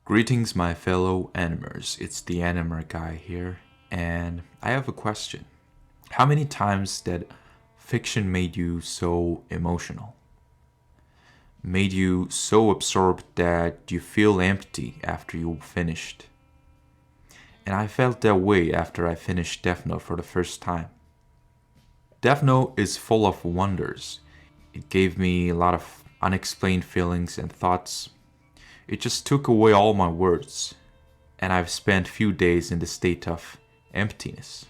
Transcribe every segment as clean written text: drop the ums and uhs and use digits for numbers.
Greetings, my fellow animers. It's the Animer guy here, and I have a question. How many times that fiction made you so emotional? Made you so absorbed that you feel empty after you finished? And I felt that way after I finished Death Note for the first time. Death Note is full of wonders. It gave me a lot of unexplained feelings and thoughts. It just took away all my words, and I've spent few days in the state of emptiness.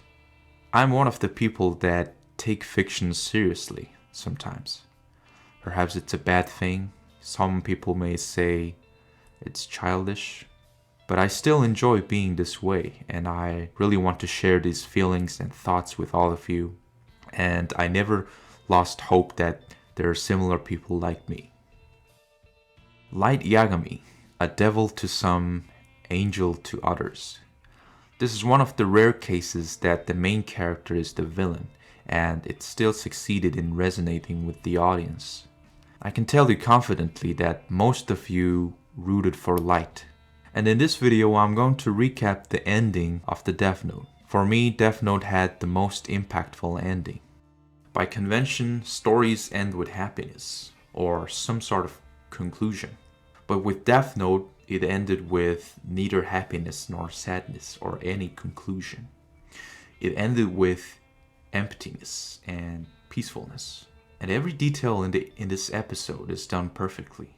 I'm one of the people that take fiction seriously sometimes. Perhaps it's a bad thing. Some people may say it's childish, but I still enjoy being this way, and I really want to share these feelings and thoughts with all of you. And I never lost hope that there are similar people like me. Light Yagami, a devil to some, angel to others. This is one of the rare cases that the main character is the villain, and it still succeeded in resonating with the audience. I can tell you confidently that most of you rooted for Light. And in this video I'm going to recap the ending of the Death Note. For me, Death Note had the most impactful ending. By convention, stories end with happiness, or some sort of conclusion. But with Death Note, it ended with neither happiness nor sadness or any conclusion. It ended with emptiness and peacefulness. And every detail in this episode is done perfectly.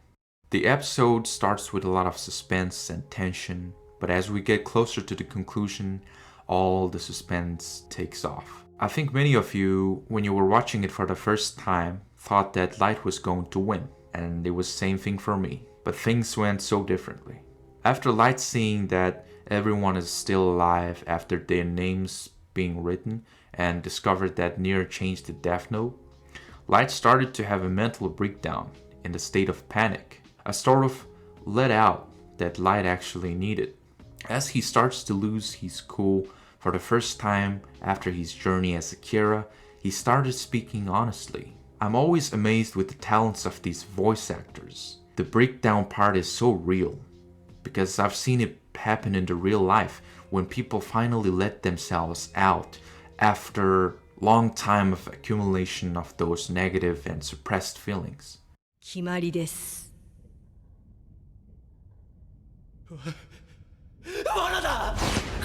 The episode starts with a lot of suspense and tension, but as we get closer to the conclusion, all the suspense takes off. I think many of you, when you were watching it for the first time, thought that Light was going to win, and it was the same thing for me. But things went so differently. After Light seeing that everyone is still alive after their names being written and discovered that Nier changed the Death Note, Light started to have a mental breakdown in the state of panic, a sort of let out that Light actually needed. As he starts to lose his cool for the first time after his journey as Akira, he started speaking honestly. I'm always amazed with the talents of these voice actors. The breakdown part is so real, because I've seen it happen in the real life when people finally let themselves out after long time of accumulation of those negative and suppressed feelings. 決まりです。罠だ！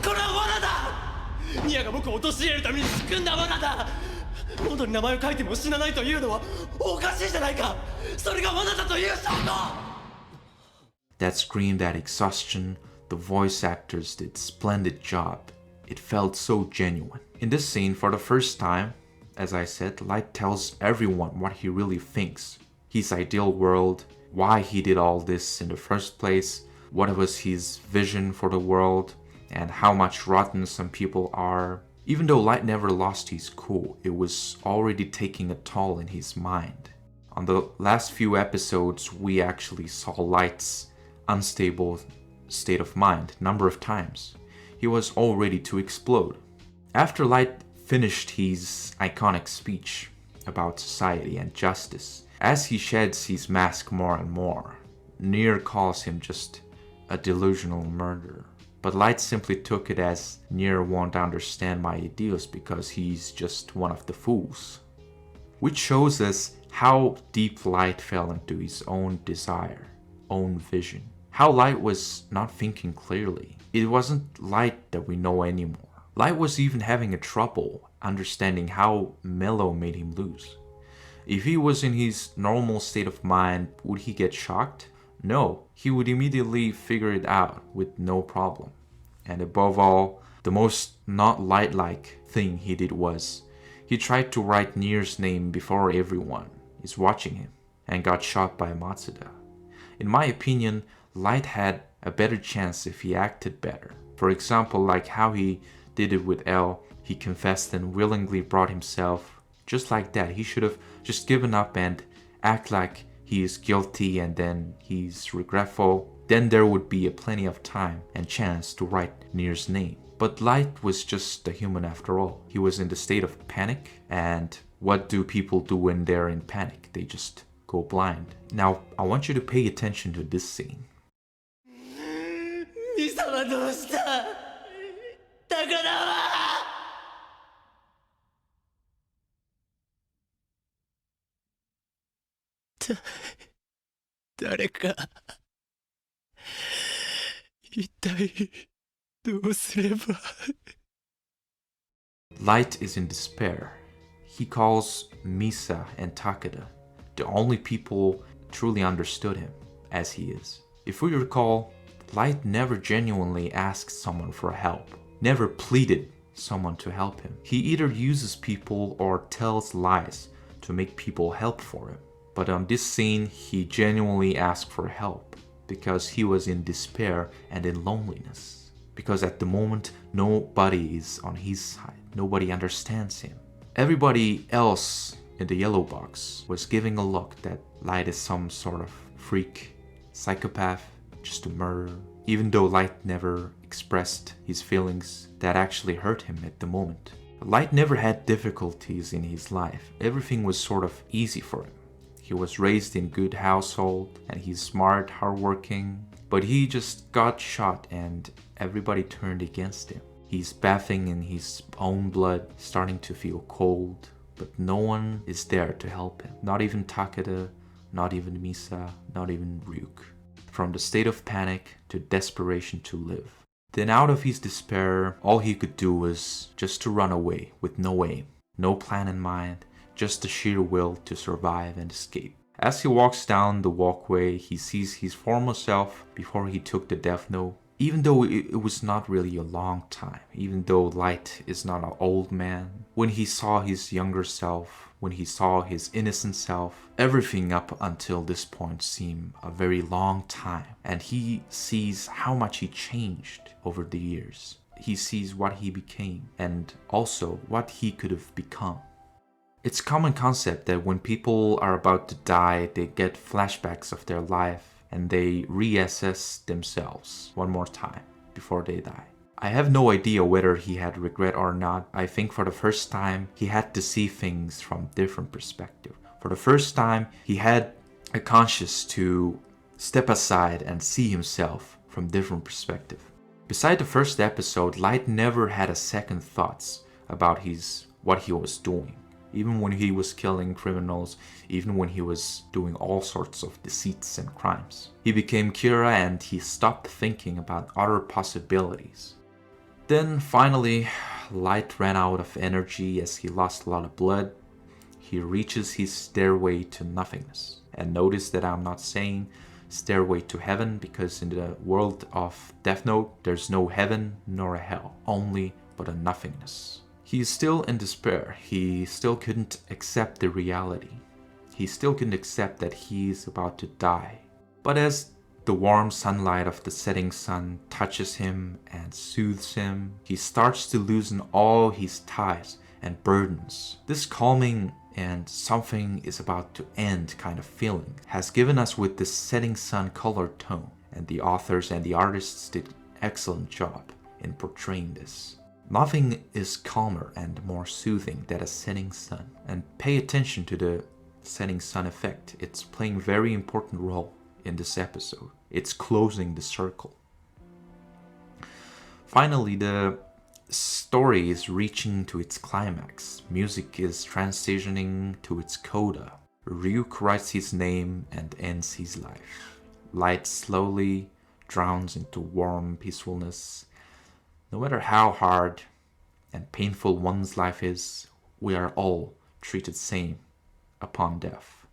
これは罠だ！ニアが僕を陥れるために仕組んだ罠だ！喉に名前を書いても死なないというのはおかしいじゃないか！それが罠だという証拠！ That scream, that exhaustion, the voice actors did splendid job. It felt so genuine. In this scene, for the first time, as I said, Light tells everyone what he really thinks. His ideal world, why he did all this in the first place, what was his vision for the world, and how much rotten some people are. Even though Light never lost his cool, it was already taking a toll in his mind. On the last few episodes, we actually saw Light's unstable state of mind number of times. He was all ready to explode. After Light finished his iconic speech about society and justice, as he sheds his mask more and more, Nier calls him just a delusional murderer. But Light simply took it as Nier won't understand my ideals because he's just one of the fools. Which shows us how deep Light fell into his own desire, own vision. How Light was not thinking clearly. It wasn't Light that we know anymore. Light was even having a trouble understanding how Mello made him lose. If he was in his normal state of mind, would he get shocked? No, he would immediately figure it out with no problem. And above all, the most not Light-like thing he did was, he tried to write Nier's name before everyone is watching him, and got shot by Matsuda. In my opinion, Light had a better chance if he acted better. For example, like how he did it with L, he confessed and willingly brought himself. Just like that, he should have just given up and act like he is guilty and then he's regretful. Then there would be plenty of time and chance to write Nier's name. But Light was just a human after all. He was in the state of panic, and what do people do when they're in panic? They just go blind. Now, I want you to pay attention to this scene. ミサはどうした？高田は誰か一体どうすれば。 Light is in despair. He calls Misa and Takeda the only people truly understood him as he is. If we recall, Light never genuinely asked someone for help, never pleaded someone to help him. He either uses people or tells lies to make people help for him. But on this scene, he genuinely asked for help because he was in despair and in loneliness. Because at the moment, nobody is on his side. Nobody understands him. Everybody else in the yellow box was giving a look that Light is some sort of freak, psychopath, just a murderer. Even though Light never expressed his feelings that actually hurt him at the moment. Light never had difficulties in his life. Everything was sort of easy for him. He was raised in good household and he's smart, hardworking, but he just got shot and everybody turned against him. He's bathing in his own blood, starting to feel cold, but no one is there to help him. Not even Takeda, not even Misa, not even Ryuk. From the state of panic to desperation to live. Then out of his despair, all he could do was just to run away with no aim, no plan in mind, just the sheer will to survive and escape. As he walks down the walkway, he sees his former self before he took the death note. Even though it was not really a long time, even though Light is not an old man, when he saw his younger self, when he saw his innocent self, everything up until this point seemed a very long time. And he sees how much he changed over the years. He sees what he became and also what he could have become. It's a common concept that when people are about to die, they get flashbacks of their life and they reassess themselves one more time before they die. I have no idea whether he had regret or not. I think for the first time, he had to see things from different perspective. For the first time, he had a conscience to step aside and see himself from different perspective. Beside the first episode, Light never had a second thoughts about what he was doing. Even when he was killing criminals, even when he was doing all sorts of deceits and crimes. He became Kira and he stopped thinking about other possibilities. Then finally, Light ran out of energy as he lost a lot of blood. He reaches his stairway to nothingness. And notice that I'm not saying stairway to heaven because in the world of Death Note, there's no heaven nor a hell, only but a nothingness. He is still in despair. He still couldn't accept the reality. He still couldn't accept that he is about to die. But as the warm sunlight of the setting sun touches him and soothes him, he starts to loosen all his ties and burdens. This calming and something is about to end kind of feeling has given us with this setting sun color tone, and the authors and the artists did an excellent job in portraying this. Nothing is calmer and more soothing than a setting sun. And pay attention to the setting sun effect. It's playing a very important role in this episode. It's closing the circle. Finally, the story is reaching to its climax. Music is transitioning to its coda. Ryuk writes his name and ends his life. Light slowly drowns into warm peacefulness. No matter how hard and painful one's life is, we are all treated same upon death.